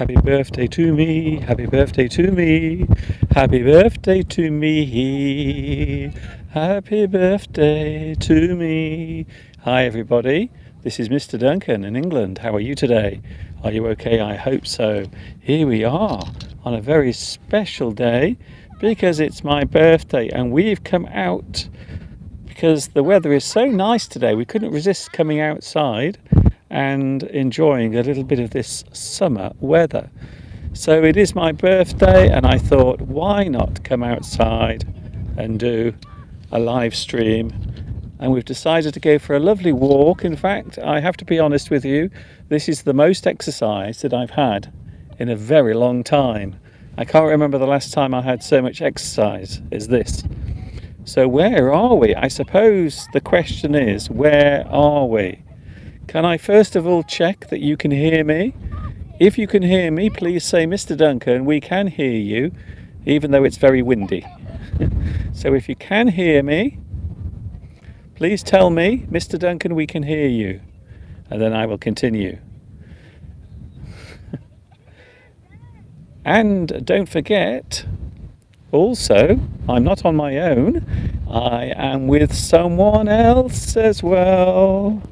Happy birthday to me, happy birthday to me, happy birthday to me, happy birthday to me. Hi everybody, this is Mr. Duncan in England. How are you today? Are you okay? I hope so. Here we are on a very special day because it's my birthday and we've come out because the weather is so nice today. We couldn't resist coming outside and enjoying a little bit of this summer weather. So it is my birthday and I thought, why not come outside and do a live stream? And we've decided to go for a lovely walk. In fact, I have to be honest with you, this is the most exercise that I've had in a very long time. I can't remember the last time I had so much exercise as this. So where are we? I suppose the question is, where are we? Can I first of all check that you can hear me? If you can hear me, please say, Mr. Duncan, we can hear you, even though it's very windy. So if you can hear me, please tell me, Mr. Duncan, we can hear you. And then I will continue. And don't forget, also, I'm not on my own. I am with someone else as well.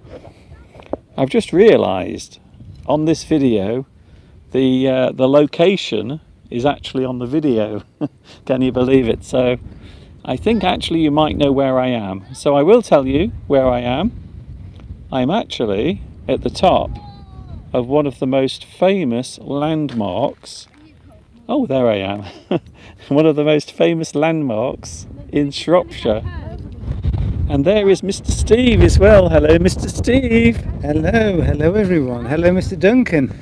I've just realised on this video the location is actually on the video. Can you believe it? So I think actually you might know where I am. So I will tell you where I am. I'm actually at the top of one of the most famous landmarks. Oh, there I am. One of the most famous landmarks in Shropshire. And there is Mr. Steve as well. Hello, Mr. Steve. Hello everyone. Hello, Mr. Duncan.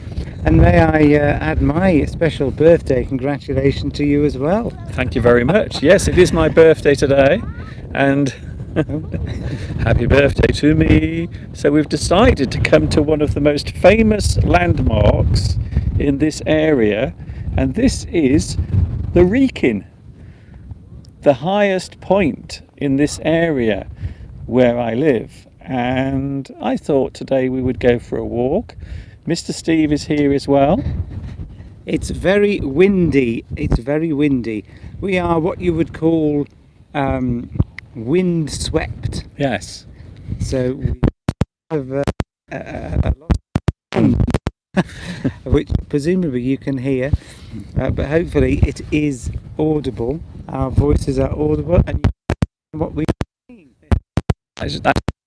And may I add my special birthday congratulations to you as well. Thank you very much. Yes, it is my birthday today. And happy birthday to me. So we've decided to come to one of the most famous landmarks in this area. And this is the Wrekin, the highest point in this area where I live. And I thought today we would go for a walk. Mr. Steve is here as well. It's very windy. We are what you would call wind swept. Yes. So we have a lot of wind, which presumably you can hear, but hopefully it is audible. Our voices are audible, and what we That's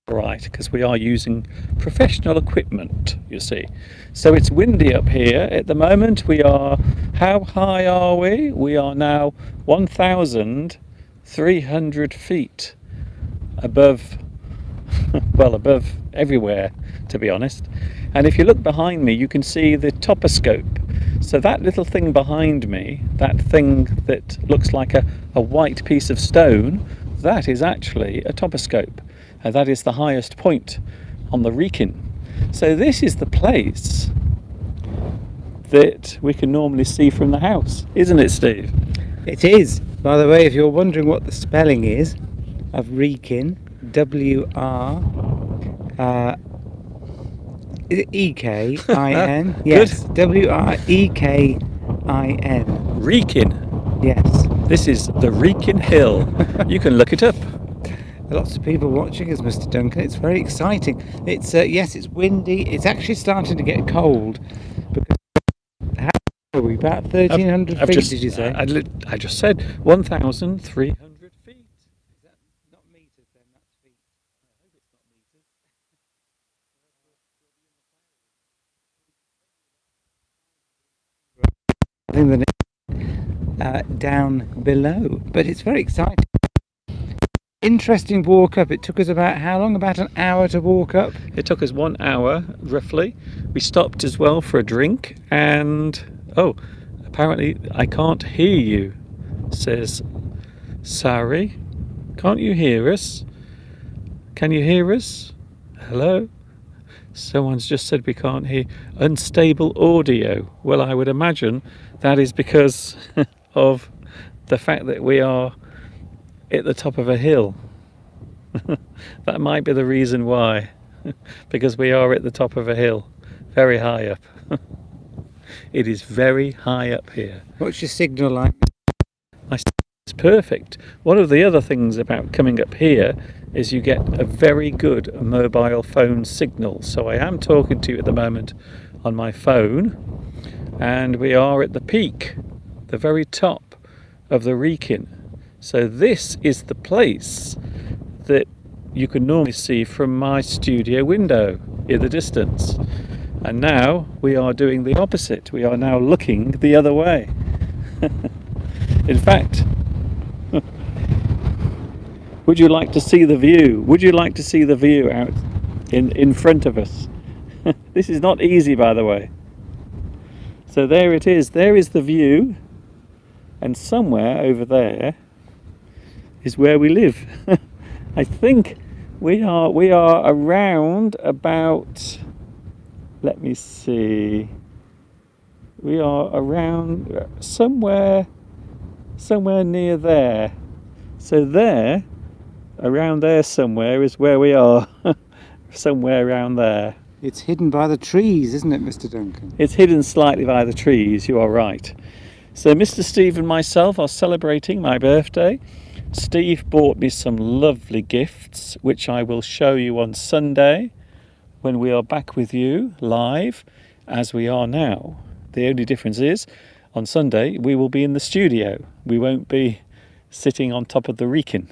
right, because we are using professional equipment, you see. So it's windy up here at the moment. We are, how high are we? We are now 1,300 feet above, well, above everywhere, to be honest. And if you look behind me, you can see the toposcope. So that little thing behind me, that thing that looks like a white piece of stone, that is actually a toposcope. And that is the highest point on the Wrekin. So this is the place that we can normally see from the house, isn't it, Steve? It is. By the way, if you're wondering what the spelling is of Wrekin, W-R-E-K-I-N. Yes, W-R-E-K-I-N. Wrekin. Yes. This is the Wrekin Hill. You can look it up. Lots of people watching us, Mr. Duncan. It's very exciting. It's yes, it's windy. It's actually starting to get cold. Because how are we? About 1,300 feet, did you say? I just said 1,300 feet. Is that not meters then? That's feet. I hope it's not meters. Down below, but it's very exciting. Interesting walk up. It took us about how long? About an hour to walk up. It took us 1 hour roughly. We stopped as well for a drink, and oh, apparently I can't hear you, says Sari. Can't you hear us? Can you hear us? Hello? Someone's just said we can't hear. Unstable audio. Well, I would imagine that is because of the fact that we are at the top of a hill. That might be the reason why. Because we are at the top of a hill, very high up. It is very high up here. What's your signal like? It's perfect. One of the other things about coming up here is you get a very good mobile phone signal. So I am talking to you at the moment on my phone, and we are at the peak, the very top of the Wrekin. So this is the place that you can normally see from my studio window in the distance. And now we are doing the opposite. We are now looking the other way. In fact, would you like to see the view? Would you like to see the view out in front of us? This is not easy, by the way. So there it is. There is the view, and somewhere over there is where we live. I think we are around about, let me see, we are around somewhere near there. So there, around there somewhere is where we are. Somewhere around there. It's hidden by the trees, isn't it, Mr. Duncan? It's hidden slightly by the trees, you are right. So Mr. Steve and myself are celebrating my birthday. Steve bought me some lovely gifts, which I will show you on Sunday when we are back with you live, as we are now. The only difference is, on Sunday, we will be in the studio. We won't be sitting on top of the Wrekin.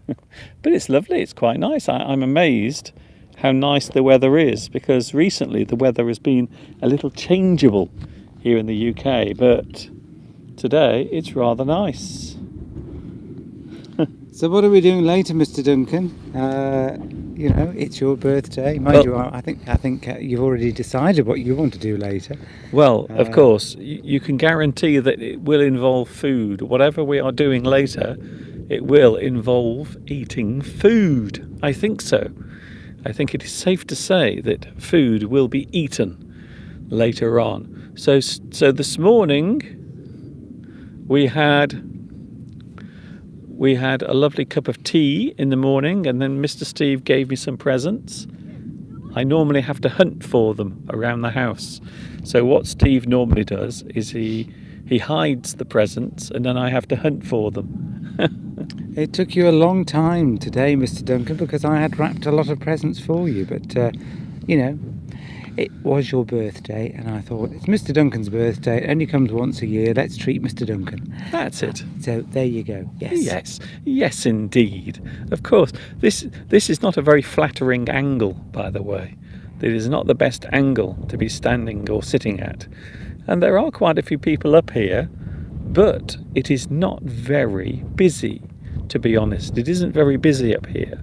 But it's lovely, it's quite nice. I'm amazed how nice the weather is, because recently the weather has been a little changeable here in the UK, but today it's rather nice. So what are we doing later, Mr. Duncan? You know, it's your birthday. Mind you, I think you've already decided what you want to do later. Well, of course, you can guarantee that it will involve food. Whatever we are doing later, it will involve eating food. I think so. I think it is safe to say that food will be eaten later on. So this morning we had a lovely cup of tea in the morning, and then Mr. Steve gave me some presents. I normally have to hunt for them around the house. So what Steve normally does is he hides the presents, and then I have to hunt for them. It took you a long time today, Mr. Duncan, because I had wrapped a lot of presents for you, but you know, it was your birthday, and I thought, it's Mr. Duncan's birthday, it only comes once a year, let's treat Mr. Duncan. That's it. So there you go. Yes indeed. Of course, this is not a very flattering angle, by the way. It is not the best angle to be standing or sitting at. And there are quite a few people up here, but it is not very busy, to be honest. It isn't very busy up here.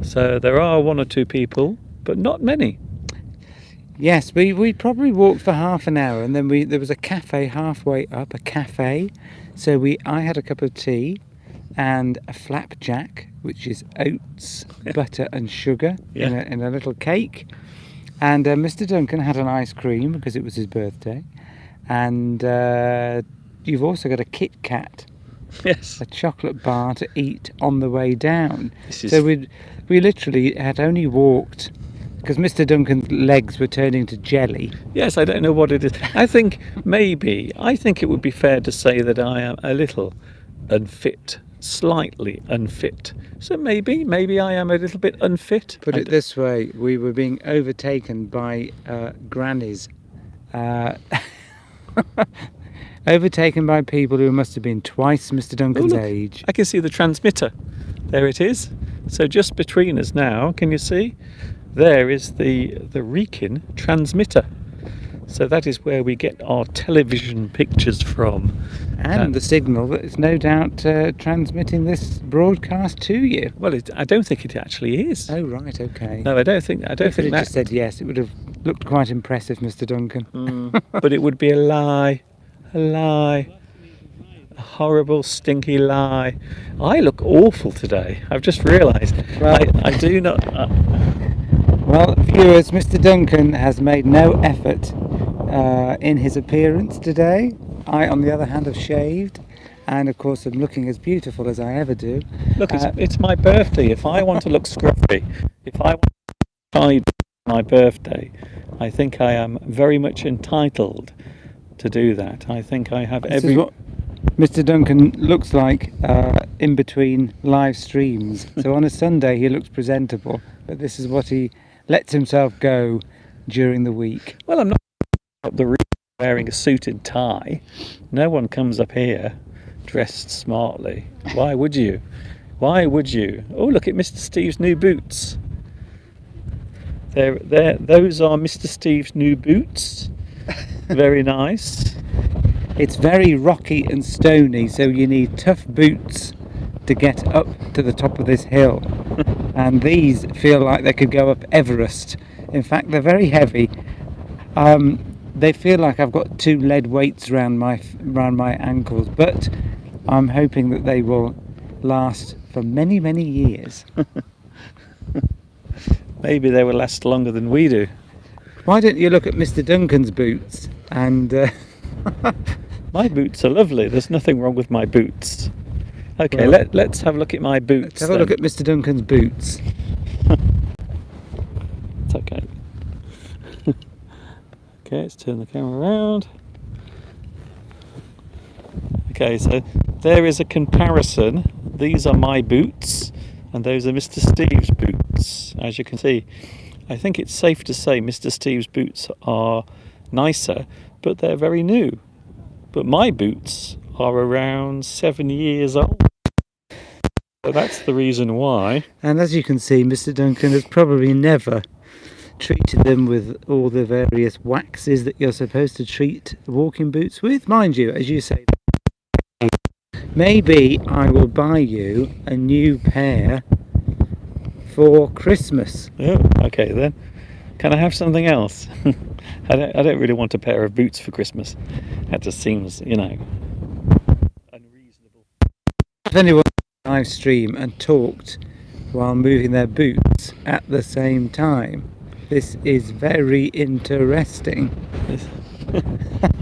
So there are one or two people, but not many. Yes, we probably walked for half an hour, and then there was a cafe halfway up, a cafe. So I had a cup of tea and a flapjack, which is oats, butter and sugar in a little cake. And Mr. Duncan had an ice cream because it was his birthday. And you've also got a Kit Kat. Yes. A chocolate bar to eat on the way down. So we literally had only walked, because Mr. Duncan's legs were turning to jelly. Yes, I don't know what it is. I think it would be fair to say that I am a little unfit, slightly unfit. So maybe I am a little bit unfit. Put it this way, we were being overtaken by grannies. Overtaken by people who must have been twice Mr. Duncan's age. I can see the transmitter. There it is. So just between us now, can you see? There is the Wrekin transmitter. So that is where we get our television pictures from. And the signal that is no doubt transmitting this broadcast to you. Well, I don't think it actually is. Oh, right, okay. No, I don't think If it had just said yes, it would have looked quite impressive, Mr. Duncan. But it would be a lie. A lie. A horrible, stinky lie. I look awful today. I've just realised. Well, I do not... Well, viewers, Mr. Duncan has made no effort in his appearance today. I, on the other hand, have shaved, and of course I'm looking as beautiful as I ever do. Look, it's my birthday. If I want to look scruffy, if I want to hide my birthday, I think I am very much entitled to do that. I think I have This is what Mr. Duncan looks like in between live streams. So on a Sunday he looks presentable, but this is what he lets himself go during the week. Well, I'm not up the reason wearing a suit and tie. No one comes up here dressed smartly. Why would you? Why would you? Oh, look at Mr. Steve's new boots. Those are Mr. Steve's new boots. Very nice. It's very rocky and stony, so you need tough boots to get up to the top of this hill. And these feel like they could go up Everest. In fact, they're very heavy. They feel like I've got 2 lead weights around my ankles, but I'm hoping that they will last for many, many years. Maybe they will last longer than we do. Why don't you look at Mr. Duncan's boots and... My boots are lovely. There's nothing wrong with my boots. Okay, Well, let's have a look at my boots. Let's have a look at Mr. Duncan's boots. It's okay. Okay, let's turn the camera around. Okay, so there is a comparison. These are my boots, and those are Mr. Steve's boots. As you can see, I think it's safe to say Mr. Steve's boots are nicer, but they're very new. But my boots are around 7 years old. So that's the reason why. And as you can see, Mr. Duncan has probably never treated them with all the various waxes that you're supposed to treat walking boots with. Mind you, as you say, maybe I will buy you a new pair for Christmas. Oh, okay then. Can I have something else? I don't really want a pair of boots for Christmas. That just seems, unreasonable. If anyone live stream and talked while moving their boots at the same time, this is very interesting.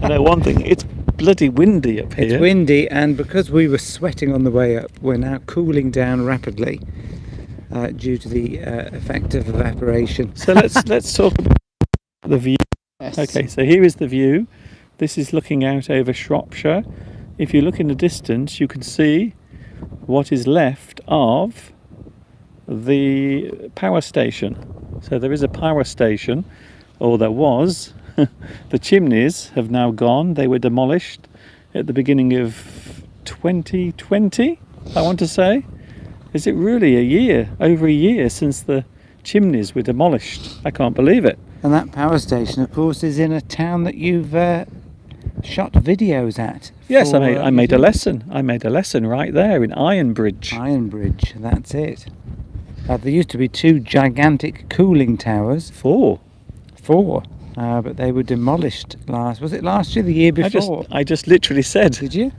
I know one thing, it's bloody windy up here. It's windy, and because we were sweating on the way up, we're now cooling down rapidly due to the effect of evaporation. So let's talk about the view. Yes. Okay, so here is the view. This is looking out over Shropshire. If you look in the distance, you can see what is left of the power station. So there is a power station, or there was. The chimneys have now gone. They were demolished at the beginning of 2020, I want to say. Is it really over a year since the chimneys were demolished? I can't believe it. And that power station, of course, is in a town that you've shot videos at. Yes, for, I made a lesson. I made a lesson right there in Ironbridge. Ironbridge, that's it. There used to be 2 gigantic cooling towers. 4. 4. But they were demolished was it last year, the year before? I just literally said. Did you?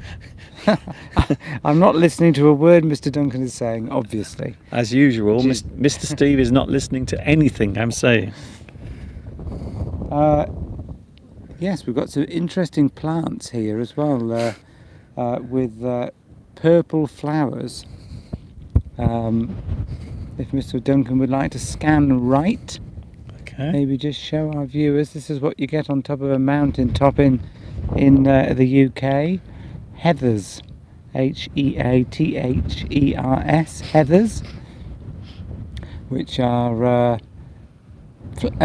I'm not listening to a word Mr. Duncan is saying, obviously. As usual, Mr. Steve is not listening to anything I'm saying. Yes, we've got some interesting plants here as well, with purple flowers. If Mr. Duncan would like to scan right, Okay. maybe just show our viewers, this is what you get on top of a mountain top in the UK. Heathers, Heathers, heathers, which are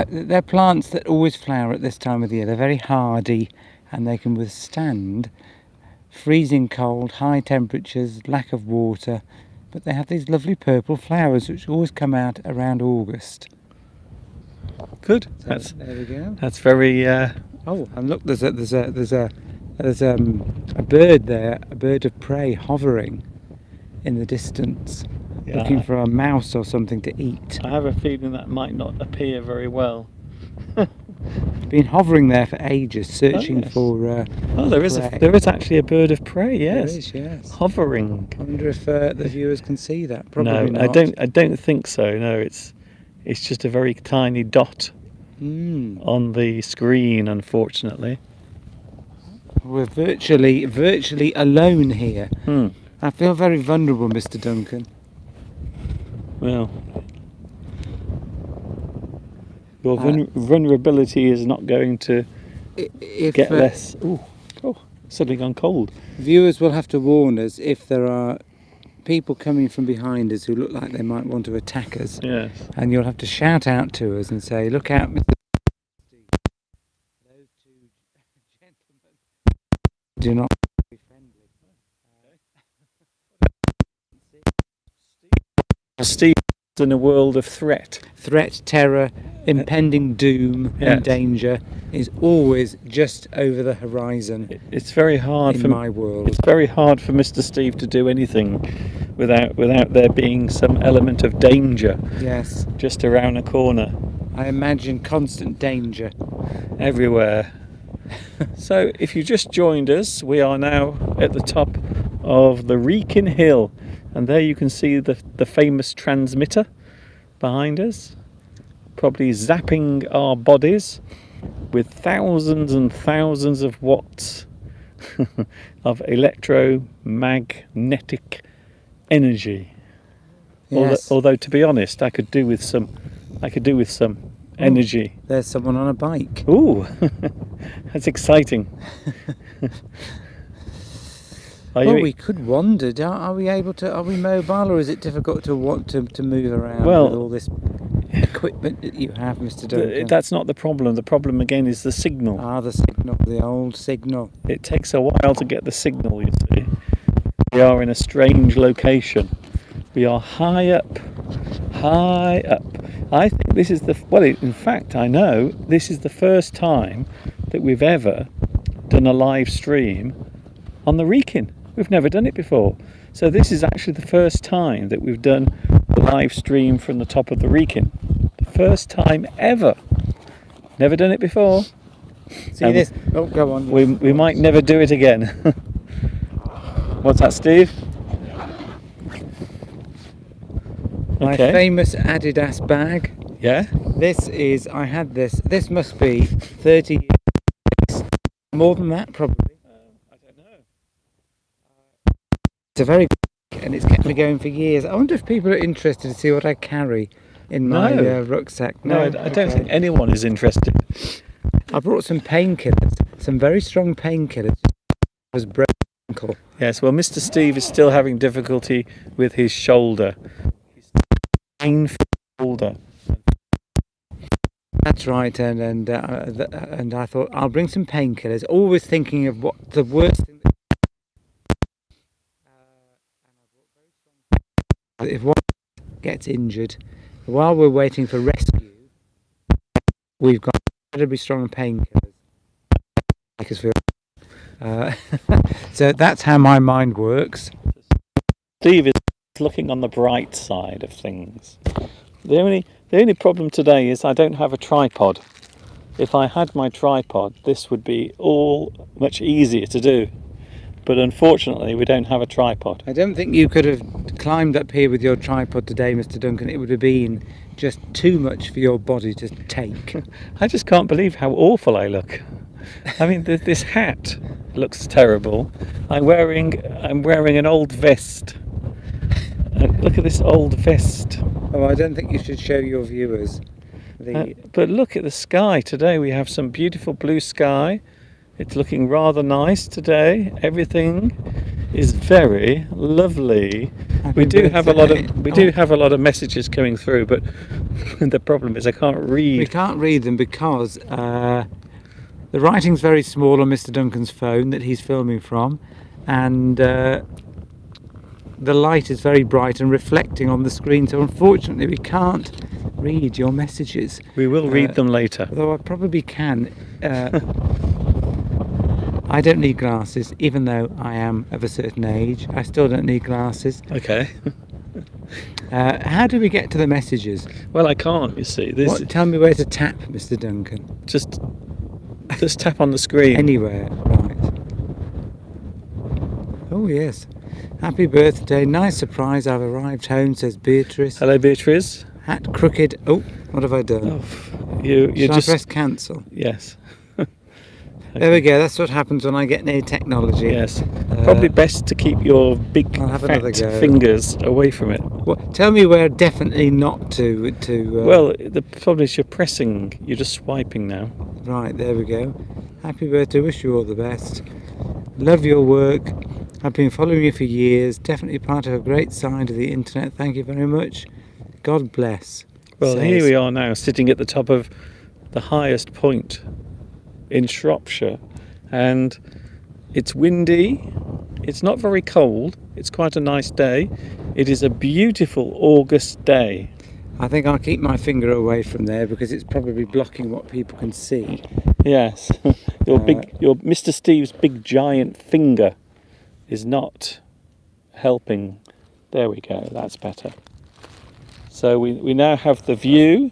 they're plants that always flower at this time of the year. They're very hardy, and they can withstand freezing cold, high temperatures, lack of water, but they have these lovely purple flowers which always come out around August. Good. So there we go. That's very. Oh, and look, there's a bird there, a bird of prey hovering in the distance, looking for a mouse or something to eat. I have a feeling that might not appear very well. It's been hovering there for ages, searching yes. for. There is actually a bird of prey. Yes. There is, yes. Hovering. I wonder if the viewers can see that. Probably No, not. I don't think so. No, it's just a very tiny dot on the screen, unfortunately. We're virtually alone here. I feel very vulnerable, Mr. Duncan. Well, your vulnerability is not going to if get less. Oh, suddenly gone cold. viewers will have to warn us if there are people coming from behind us who look like they might want to attack us, Yes. and you'll have to shout out to us and say, "Look out, Mr. Steve. Those two gentlemen do not be friendly." Steve is in a world of threat. Threat, terror, impending doom, Yes. and danger is always just over the horizon It's very hard in for my world. It's very hard for Mr. Steve to do anything without there being some element of danger Yes, just around the corner, I imagine constant danger. everywhere. So if you just joined us, we are now at the top of the Wrekin Hill, and there you can see the famous transmitter behind us, probably zapping our bodies with thousands and thousands of watts of electromagnetic energy. Yes. Although to be honest, I could do with some energy. There's someone on a bike. Ooh, that's exciting. Are Well, you- we could wander. Are we able to? Are we mobile, or is it difficult to want to move around Well- with all this equipment that you have, Mr. Duncan? That's not the problem. The problem again is the signal. The signal, the old signal. It takes a while to get the signal, you see. We are in a strange location. We are high up. I think this is in fact, I know this is the first time that we've ever done a live stream on the Wrekin. We've never done it before. So this is actually the first time that we've done a live stream from the top of the Wrekin. The first time ever. Never done it before. See this? Oh, go on. We might never do it again. What's that, Steve? My famous Adidas bag. Yeah. I had this. This must be 30 years. More than that, probably. I don't know. It's a very good, and it's kept me going for years. I wonder if people are interested to see what I carry in my No. rucksack. No, I don't think anyone is interested. I brought some painkillers, some very strong painkillers. It was broken ankle. Yes, well, Mr. Steve is still having difficulty with his shoulder. His painful shoulder. That's right, and I thought I'll bring some painkillers. Always thinking of what the worst thing. If one gets injured, while we're waiting for rescue, we've got incredibly strong painkillers. Make us feel. So that's how my mind works. Steve is looking on the bright side of things. The only problem today is I don't have a tripod. If I had my tripod, this would be all much easier to do. But unfortunately, we don't have a tripod. I don't think you could have climbed up here with your tripod today, Mr. Duncan. It would have been just too much for your body to take. I just can't believe how awful I look. I mean, this hat looks terrible. I'm wearing an old vest. Look at this old vest. Oh, I don't think you should show your viewers. But look at the sky today. We have some beautiful blue sky. It's looking rather nice today. Everything is very lovely. We do have a lot of messages coming through, but the problem is I can't read. We can't read them because the writing's very small on Mr. Duncan's phone that he's filming from, and the light is very bright and reflecting on the screen, so unfortunately we can't read your messages. We will read them later. Although I probably can. I don't need glasses, even though I am of a certain age. I still don't need glasses. Okay. How do we get to the messages? Well, I can't, you see. Tell me where to tap, Mr. Duncan. Just tap on the screen. Anywhere, right. Oh, yes. Happy birthday. Nice surprise. I've arrived home, says Beatrice. Hello, Beatrice. Hat crooked. Oh, what have I done? Oh, you Should just I press cancel? yes. There we go. That's what happens when I get near technology. Yes. Probably best to keep your big I'll have another fat go. fingers away from it. Tell me where definitely not to. Well, the problem is you're just swiping now. Right, there we go. Happy birthday, wish you all the best. Love your work. I've been following you for years. Definitely part of a great side of the internet. Thank you very much. God bless. Well, says- here we are now, sitting at the top of the highest point in Shropshire, and it's windy. It's not very cold. It's quite a nice day. It is a beautiful August day. I think I'll keep my finger away from there because it's probably blocking what people can see. Yes, your Mr. Steve's big giant finger is not helping. There we go. That's better. So we now have the view.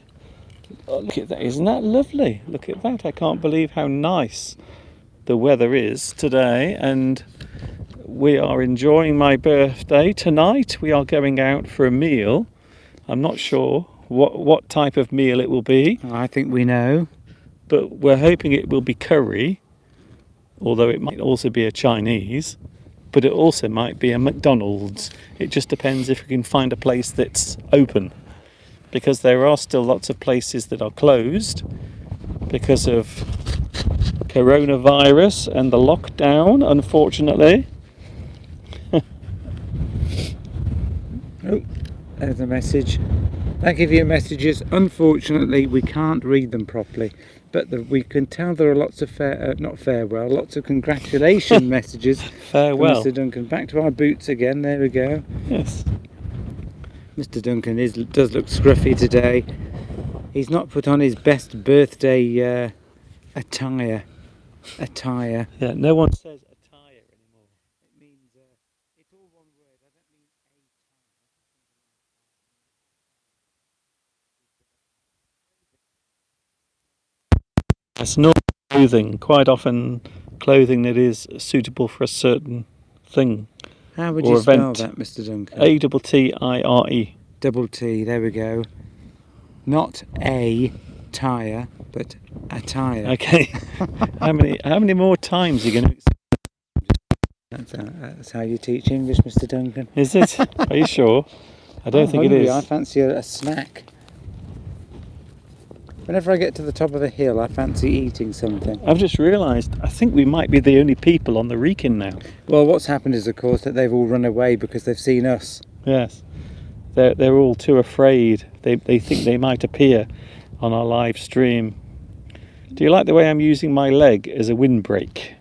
Oh, look at that! Isn't that lovely? Look at that! I can't believe how nice the weather is today, and we are enjoying my birthday tonight. We are going out for a meal. I'm not sure what type of meal it will be, I think we know. but we're hoping it will be curry, although it might also be a Chinese, but it also might be a McDonald's. It just depends if we can find a place that's open, because there are still lots of places that are closed because of coronavirus and the lockdown, unfortunately. Oh, there's a message. Thank you for your messages. Unfortunately, we can't read them properly, but we can tell there are lots of lots of congratulation messages. Farewell. From Mr. Duncan. Back to our boots again. There we go. Yes. Mr. Duncan does look scruffy today. He's not put on his best birthday attire. Yeah, no one says attire anymore. It means it's all one word. I don't mean It's not clothing, quite often clothing that is suitable for a certain thing. How would or you spell event. that, Mr. Duncan? A-T-T-I-R-E. Double T. There we go. Not a tire, but attire. Okay. How many more times are you going to... That's how you teach English, Mr. Duncan. Is it? Are you sure? I don't think it hungry. is. I fancy a snack. Whenever I get to the top of the hill, I fancy eating something. I've just realised, I think we might be the only people on the Wrekin now. Well, what's happened is, of course, that they've all run away because they've seen us. Yes. They're all too afraid. They think they might appear on our live stream. Do you like the way I'm using my leg as a windbreak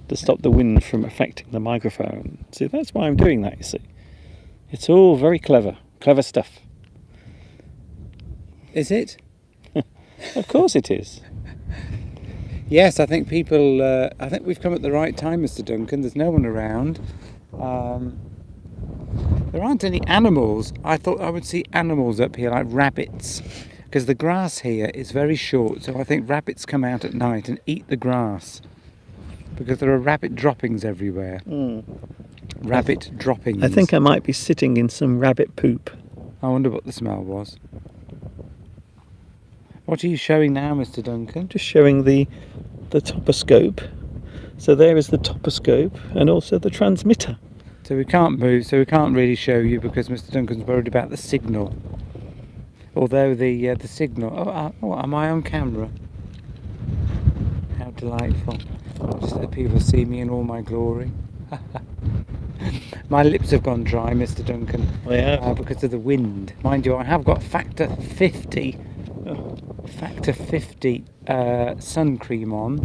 to stop the wind from affecting the microphone? See, that's why I'm doing that, you see. It's all very clever stuff. Is it? Of course it is. Yes, I think people. I think we've come at the right time, Mr. Duncan. There's no one around. There aren't any animals. I thought I would see animals up here, like rabbits, because the grass here is very short. So I think rabbits come out at night and eat the grass, because there are rabbit droppings everywhere. Rabbit droppings. I think I might be sitting in some rabbit poop. I wonder what the smell was. What are you showing now, Mr. Duncan? Just showing the toposcope. So there is the toposcope and also the transmitter. So we can't move, so we can't really show you because Mr. Duncan's worried about the signal. Although the signal... Oh, am I on camera? How delightful. Just that people see me in all my glory. My lips have gone dry, Mr. Duncan. Yeah. Because of the wind. Mind you, I have got factor 50 sun cream on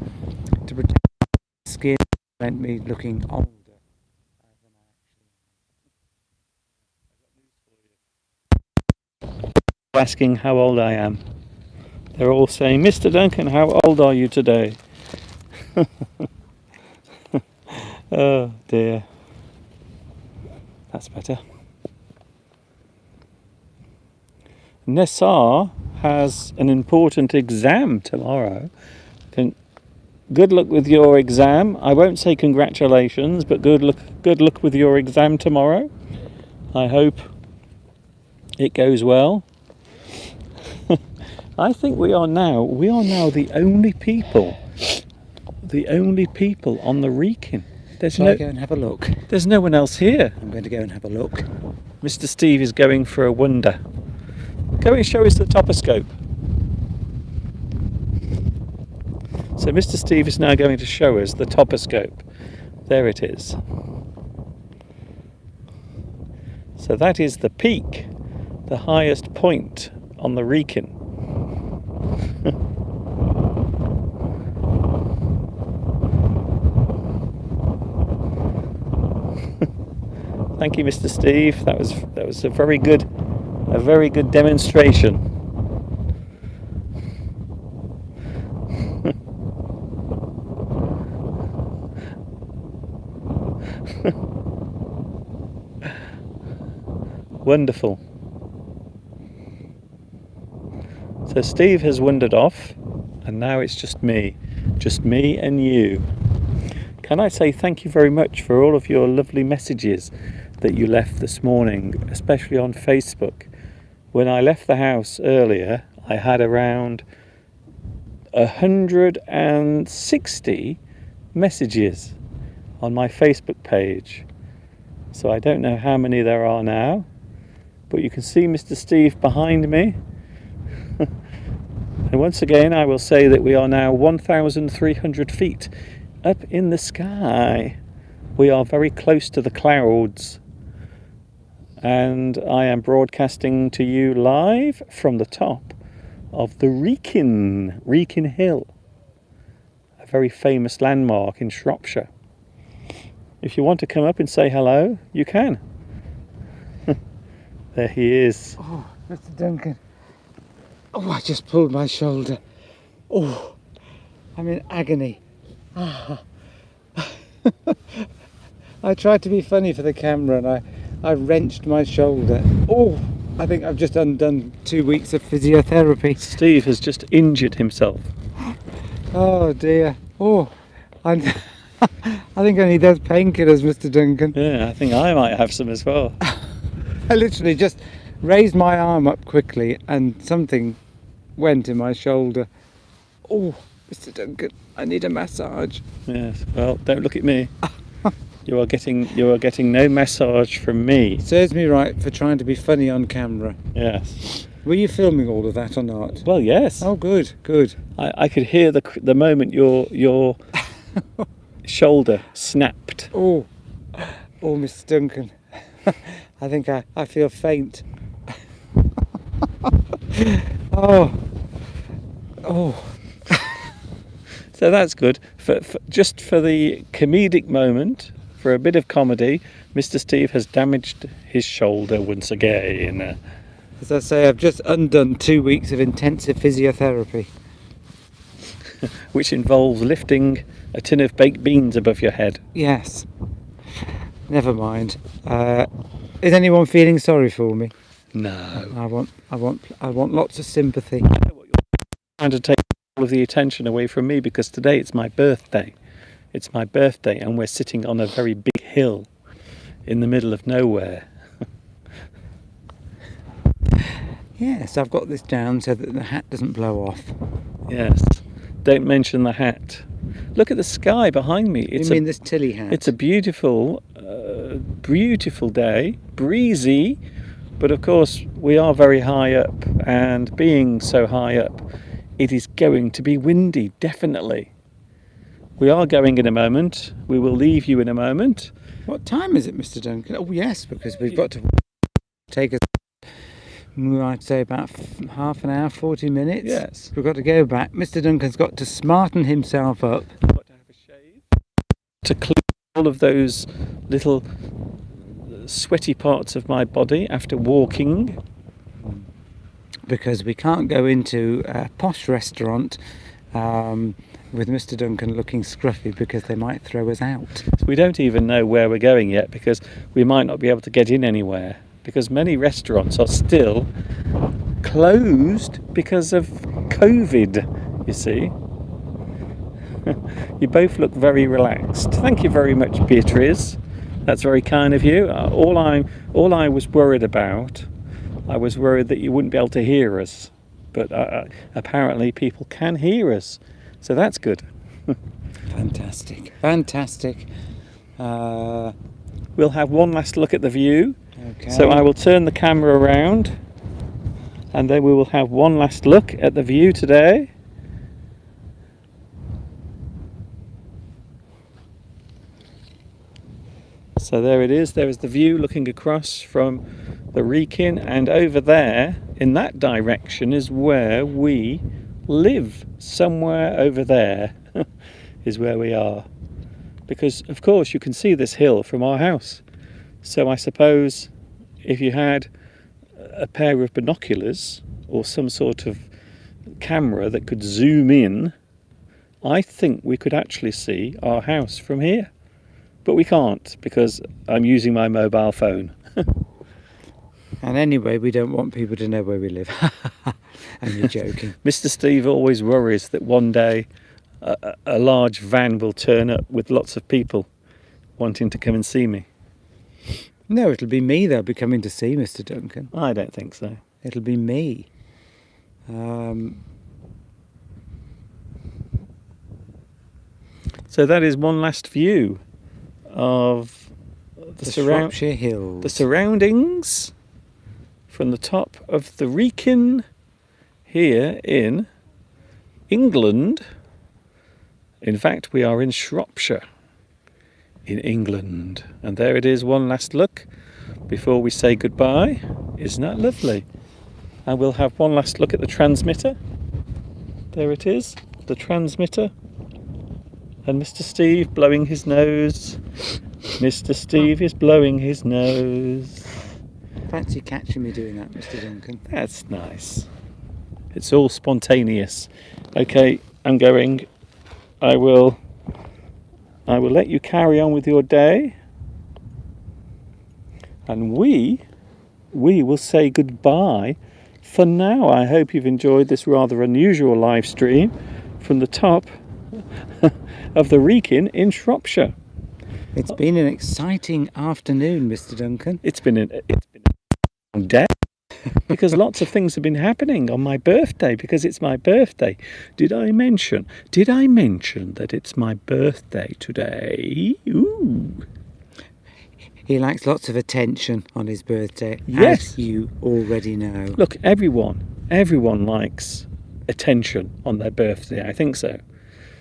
to protect my skin, prevent me looking older. Asking how old I am. They're all saying, Mr. Duncan, how old are you today? Oh dear. That's better. Nessar has an important exam tomorrow. Good luck with your exam. I won't say congratulations, but good luck with your exam tomorrow. I hope it goes well. I think we are now the only people on the Wrekin. Shall I go and have a look? There's no one else here. I'm going to go and have a look. Mr. Steve is going for a wander. Go and show us the toposcope. So Mr. Steve is now going to show us the toposcope. There it is. So that is the peak, the highest point on the Wrekin. Thank you, Mr. Steve. That was a very good demonstration. Wonderful. So Steve has wandered off, and now it's just me and you. Can I say thank you very much for all of your lovely messages that you left this morning, especially on Facebook. When I left the house earlier, I had around 160 messages on my Facebook page. So I don't know how many there are now, but you can see Mr. Steve behind me. And once again, I will say that we are now 1,300 feet up in the sky. We are very close to the clouds. And I am broadcasting to you live from the top of the Wrekin Hill, a very famous landmark in Shropshire. If you want to come up and say hello, you can. There he is. Oh, Mr. Duncan. Oh, I just pulled my shoulder. Oh, I'm in agony. Ah. I tried to be funny for the camera and I wrenched my shoulder. Oh, I think I've just undone 2 weeks of physiotherapy. Steve has just injured himself. Oh dear. Oh, I think I need those painkillers, Mr. Duncan. Yeah, I think I might have some as well. I literally just raised my arm up quickly and something went in my shoulder. Oh, Mr. Duncan, I need a massage. Yes, well, don't look at me. You are getting no massage from me. Serves me right for trying to be funny on camera. Yes. Were you filming all of that or not? Well, yes. Oh, good, good. I could hear the moment your shoulder snapped. Oh, Mr. Duncan. I think I feel faint. Oh. So that's good. Just for the comedic moment, for a bit of comedy, Mr. Steve has damaged his shoulder once again. As I say, I've just undone 2 weeks of intensive physiotherapy. Which involves lifting a tin of baked beans above your head. Yes. Never mind. Is anyone feeling sorry for me? No. I want lots of sympathy. Trying to take all of the attention away from me because today it's my birthday. It's my birthday and we're sitting on a very big hill in the middle of nowhere. Yes, I've got this down so that the hat doesn't blow off. Yes. Don't mention the hat. Look at the sky behind me. You mean this Tilly hat? It's a beautiful, beautiful day. Breezy. But of course, we are very high up. And being so high up, it is going to be windy, definitely. We are going in a moment. We will leave you in a moment. What time is it, Mr. Duncan? Oh, yes, because we've got to take us, I'd say about half an hour, 40 minutes. Yes. We've got to go back. Mr. Duncan's got to smarten himself up. Got to have a shave. To clean all of those little sweaty parts of my body after walking. Because we can't go into a posh restaurant with Mr. Duncan looking scruffy because they might throw us out. We don't even know where we're going yet because we might not be able to get in anywhere because many restaurants are still closed because of COVID, you see. You both look very relaxed. Thank you very much, Beatrice. That's very kind of you. All I was worried about, I was worried that you wouldn't be able to hear us. But apparently people can hear us. So that's good. Fantastic. Fantastic. We'll have one last look at the view. Okay. So I will turn the camera around and then we will have one last look at the view today. So there it is. There is the view looking across from the Wrekin, and over there in that direction is where we live. Somewhere over there is where we are, because of course you can see this hill from our house. So I suppose if you had a pair of binoculars or some sort of camera that could zoom in, I think we could actually see our house from here. But we can't, because I'm using my mobile phone. And anyway, we don't want people to know where we live. And you're joking. Mr. Steve always worries that one day a large van will turn up with lots of people wanting to come and see me. No, it'll be me they'll be coming to see, Mr. Duncan. I don't think so. It'll be me. So that is one last view of The Shropshire Hills. the surroundings from the top of the Wrekin here in England. In fact, we are in Shropshire in England. And there it is, one last look before we say goodbye. Isn't that lovely? And we'll have one last look at the transmitter. There it is, the transmitter. And Mr. Steve blowing his nose. Mr. Steve is blowing his nose. Fancy catching me doing that, Mr. Duncan. That's nice. It's all spontaneous. Okay, I'm going. I will let you carry on with your day. And we will say goodbye for now. I hope you've enjoyed this rather unusual live stream from the top of the Wrekin in Shropshire. It's been an exciting afternoon, Mr. Duncan. It's been a long day, because lots of things have been happening on my birthday, because it's my birthday. Did I mention that it's my birthday today? Ooh. He likes lots of attention on his birthday, Yes. as you already know. Look, everyone likes attention on their birthday. I think so.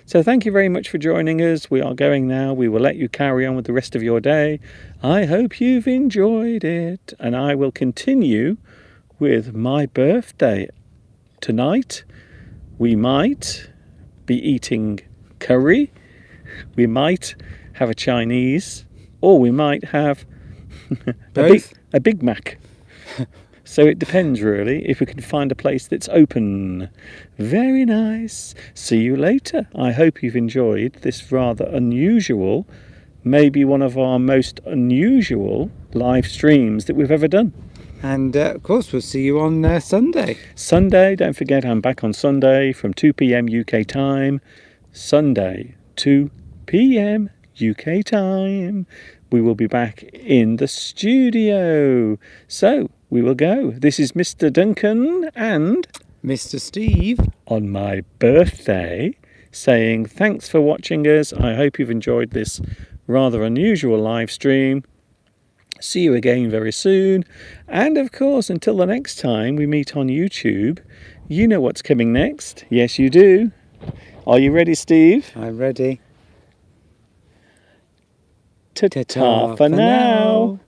So thank you very much for joining us. We are going now. We will let you carry on with the rest of your day. I hope you've enjoyed it. And I will continue with my birthday. Tonight, we might be eating curry. We might have a Chinese. Or we might have Both? a Big Mac. So it depends, really, if we can find a place that's open. Very nice. See you later. I hope you've enjoyed this rather unusual, maybe one of our most unusual live streams that we've ever done. And of course, we'll see you on Sunday. Sunday, don't forget, I'm back on Sunday from 2 p.m. UK time. Sunday, 2 p.m. UK time. We will be back in the studio. So, we will go. This is Mr. Duncan and Mr. Steve. on my birthday, saying thanks for watching us. I hope you've enjoyed this rather unusual live stream. See you again very soon. And of course, until the next time we meet on YouTube, you know what's coming next. Yes, you do. Are you ready, Steve? I'm ready. Ta-ta for now.